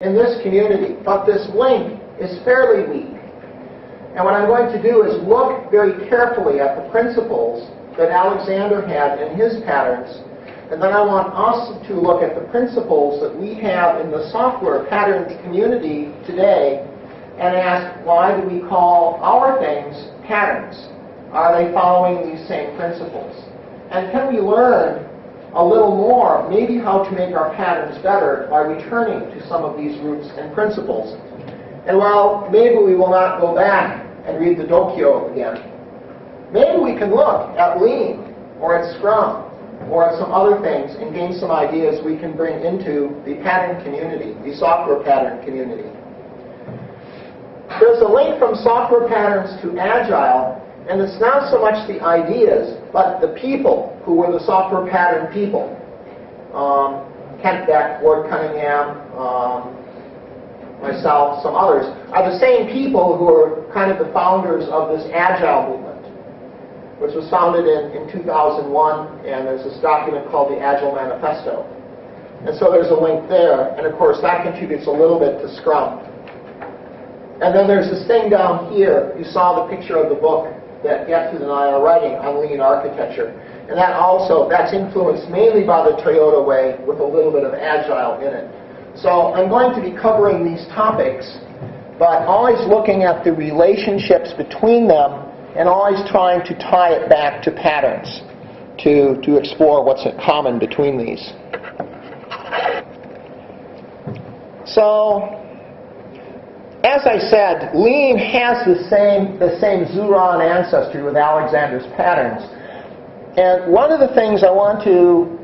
in this community, but this link is fairly weak. And what I'm going to do is look very carefully at the principles that Alexander had in his patterns, and then I want us to look at the principles that we have in the software patterns community today and ask, why do we call our things patterns? Are they following these same principles? And can we learn a little more, maybe how to make our patterns better by returning to some of these roots and principles? And while maybe we will not go back and read the Dokyo again, maybe we can look at Lean or at Scrum or at some other things and gain some ideas we can bring into the pattern community, the software pattern community. There's a link from software patterns to Agile, and it's not so much the ideas, but the people who were the software pattern people. Kent Beck, Ward Cunningham, myself, some others, are the same people who are kind of the founders of this Agile movement, which was founded in 2001, and there's this document called the Agile Manifesto. And so there's a link there, and of course that contributes a little bit to Scrum. And then there's this thing down here. You saw the picture of the book that Getford and I are writing on lean architecture. And that's influenced mainly by the Toyota way with a little bit of Agile in it. So I'm going to be covering these topics, but always looking at the relationships between them and always trying to tie it back to patterns to explore what's in common between these. So, as I said, Lean has the same Zuron ancestry with Alexander's patterns. And one of the things I want to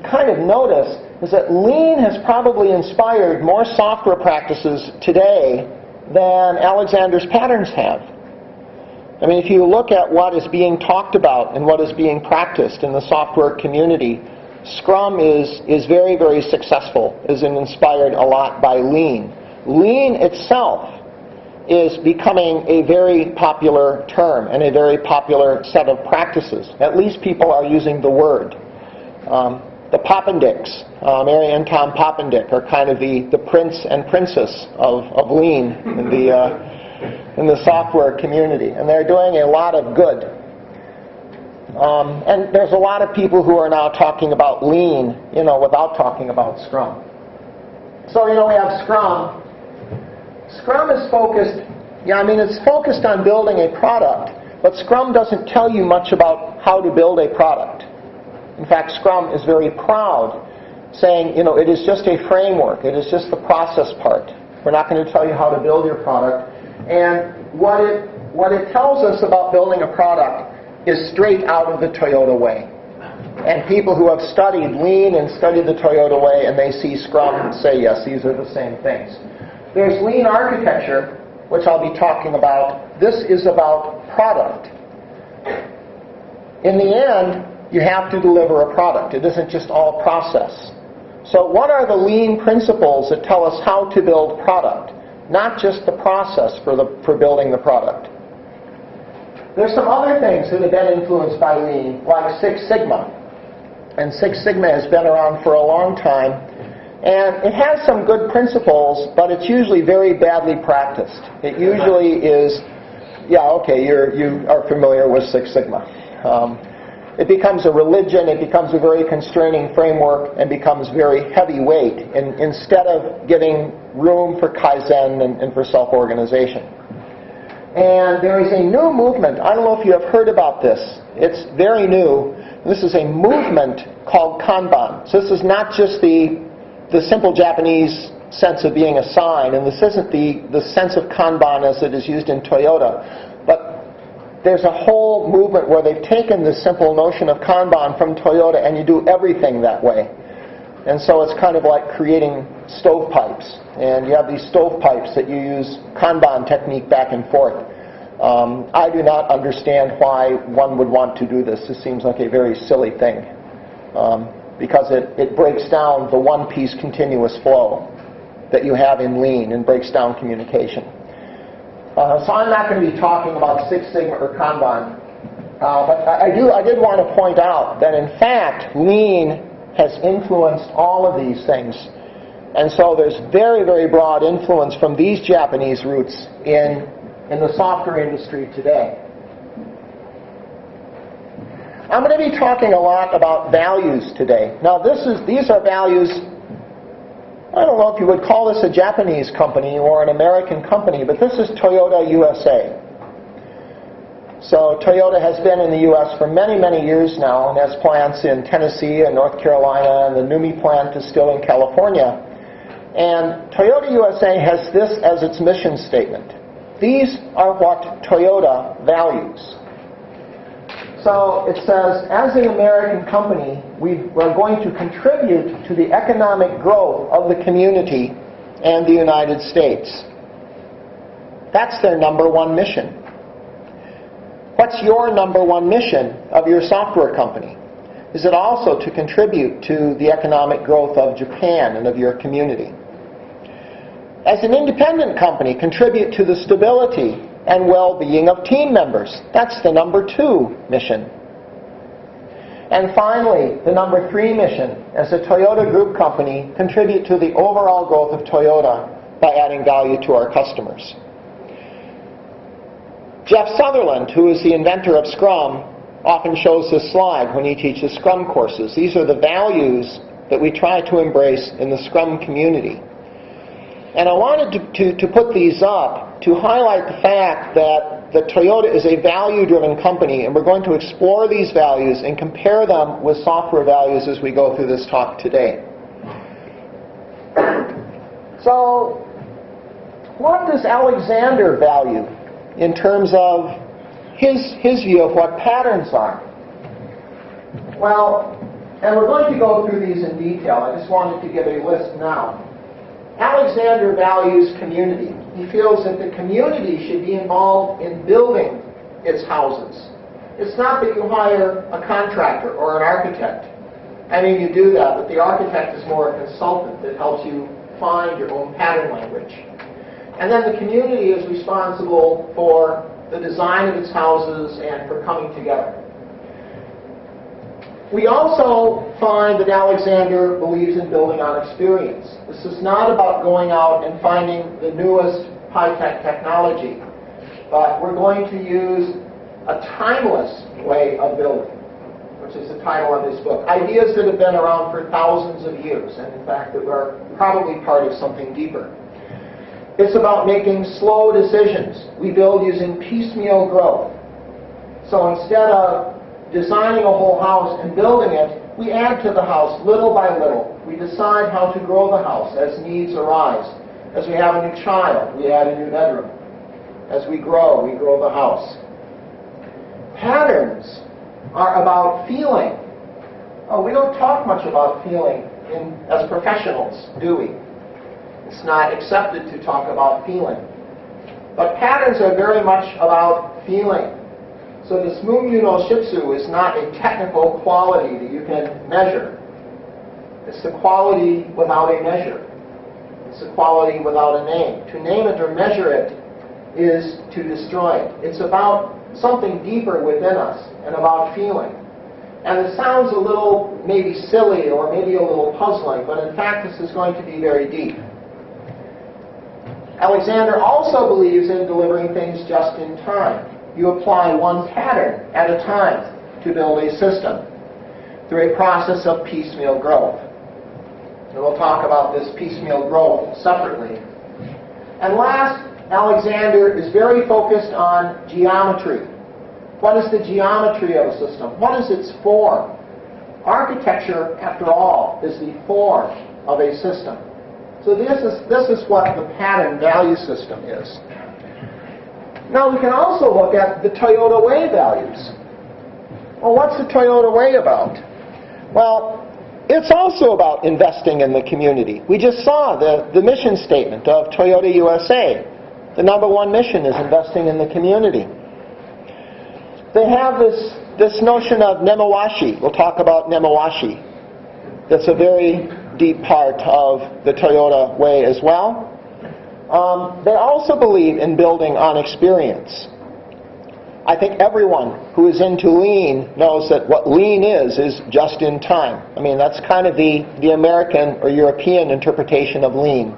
kind of notice is that Lean has probably inspired more software practices today than Alexander's patterns have. I mean, if you look at what is being talked about and what is being practiced in the software community, Scrum is very, very successful, is inspired a lot by Lean. Lean itself is becoming a very popular term and a very popular set of practices. At least people are using the word. The Poppendicks, Mary and Tom Poppendick, are kind of the prince and princess of Lean in the software community, and they're doing a lot of good. And there's a lot of people who are now talking about Lean, without talking about Scrum. So, we have Scrum. Scrum is focused, it's focused on building a product, but Scrum doesn't tell you much about how to build a product. In fact, Scrum is very proud, saying, it is just a framework, it is just the process part. We're not going to tell you how to build your product. And what it tells us about building a product is straight out of the Toyota way. And people who have studied Lean and studied the Toyota way, and they see Scrum and say, yes, these are the same things. There's Lean architecture, which I'll be talking about. This is about product. In the end, you have to deliver a product. It isn't just all process. So what are the Lean principles that tell us how to build product? Not just the process for building the product. There's some other things that have been influenced by Lean, like Six Sigma. And Six Sigma has been around for a long time. And it has some good principles, but it's usually very badly practiced. It usually is, you are familiar with Six Sigma. It becomes a religion, it becomes a very constraining framework, and becomes very heavyweight instead of giving room for Kaizen and for self-organization. And there is a new movement. I don't know if you have heard about this. It's very new. This is a movement called Kanban. So this is not just the simple Japanese sense of being a sign, and this isn't the sense of Kanban as it is used in Toyota, but there's a whole movement where they've taken this simple notion of Kanban from Toyota, and you do everything that way. And so it's kind of like creating stovepipes. And you have these stovepipes that you use Kanban technique back and forth. I do not understand why one would want to do this. This seems like a very silly thing. Because it breaks down the one-piece continuous flow that you have in Lean and breaks down communication. So I'm not going to be talking about Six Sigma or Kanban. But I did want to point out that in fact Lean has influenced all of these things. And so there's very, very broad influence from these Japanese roots in the software industry today. I'm going to be talking a lot about values today. Now these are values, I don't know if you would call this a Japanese company or an American company, but this is Toyota USA. So Toyota has been in the U.S. for many, many years now and has plants in Tennessee and North Carolina, and the NUMMI plant is still in California. And Toyota USA has this as its mission statement. These are what Toyota values. So it says, as an American company, we're going to contribute to the economic growth of the community and the United States. That's their number one mission. What's your number one mission of your software company? Is it also to contribute to the economic growth of Japan and of your community? As an independent company, contribute to the stability and well-being of team members. That's the number 2 mission. And finally, the number 3 mission, as a Toyota Group company, contribute to the overall growth of Toyota by adding value to our customers. Jeff Sutherland, who is the inventor of Scrum, often shows this slide when he teaches Scrum courses. These are the values that we try to embrace in the Scrum community. And I wanted to put these up to highlight the fact that Toyota is a value-driven company, and we're going to explore these values and compare them with software values as we go through this talk today. So, what does Alexander value in terms of his view of what patterns are? Well, and we're going to go through these in detail. I just wanted to give a list now. Alexander values community. He feels that the community should be involved in building its houses. It's not that you hire a contractor or an architect. I mean, you do that, but the architect is more a consultant that helps you find your own pattern language. And then the community is responsible for the design of its houses and for coming together. We also find that Alexander believes in building on experience. This is not about going out and finding the newest high-tech technology, but we're going to use a timeless way of building, which is the title of his book. Ideas that have been around for thousands of years, and in fact that are probably part of something deeper. It's about making slow decisions. We build using piecemeal growth. So instead of designing a whole house and building it, we add to the house little by little. We decide how to grow the house as needs arise. As we have a new child, we add a new bedroom. As we grow the house. Patterns are about feeling. Oh, we don't talk much about feeling as professionals, do we? It's not accepted to talk about feeling. But patterns are very much about feeling. So this Mumyu no Shitsu is not a technical quality that you can measure. It's the quality without a measure. It's the quality without a name. To name it or measure it is to destroy it. It's about something deeper within us and about feeling. And it sounds a little maybe silly or maybe a little puzzling, but in fact this is going to be very deep. Alexander also believes in delivering things just in time. You apply one pattern at a time to build a system through a process of piecemeal growth. And we'll talk about this piecemeal growth separately. And last, Alexander is very focused on geometry. What is the geometry of a system? What is its form? Architecture, after all, is the form of a system. So this is what the pattern value system is. Now we can also look at the Toyota Way values. Well, what's the Toyota Way about? Well, it's also about investing in the community. We just saw the mission statement of Toyota USA. The number one mission is investing in the community. They have this notion of nemawashi. We'll talk about nemawashi. That's a very deep part of the Toyota Way as well. They also believe in building on experience. I think everyone who is into lean knows that what lean is just in time. I mean, that's kind of the American or European interpretation of lean.